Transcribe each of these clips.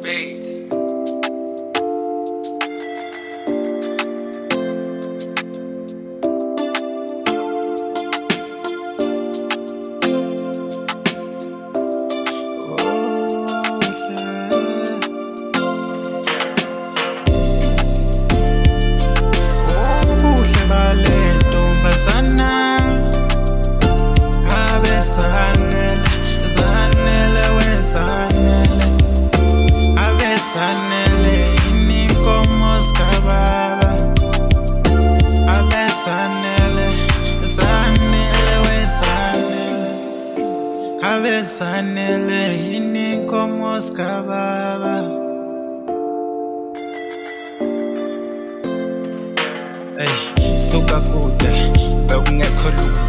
Beats. Abesanele inkomo zikababa, abesanele inkomo zikababa. Hey, suka kude bekungekho lula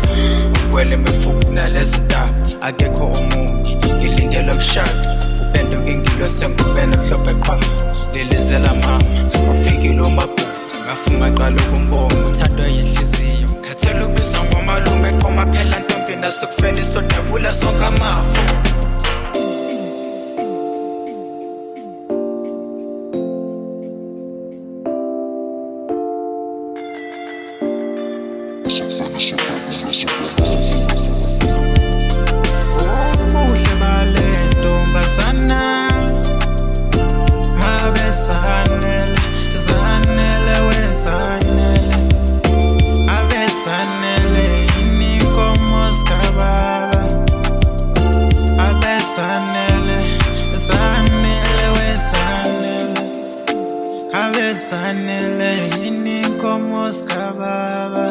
ukwele emefuna lezi ndaba akekho omunye ngilindele umshado upenduke ngilose ngubene mhlophe qha lelizela mama ufikile umagugu ngafunga qala ukumbona uthandwa yinhliziyo ngikhathele ubizwa ngomalume qoma phela ntombi nasokufeni sodabula sonke amafu. Ubuhle bale ntombazana abesanele abesanele inkomo zikababa, abesanele inkomo zikababa.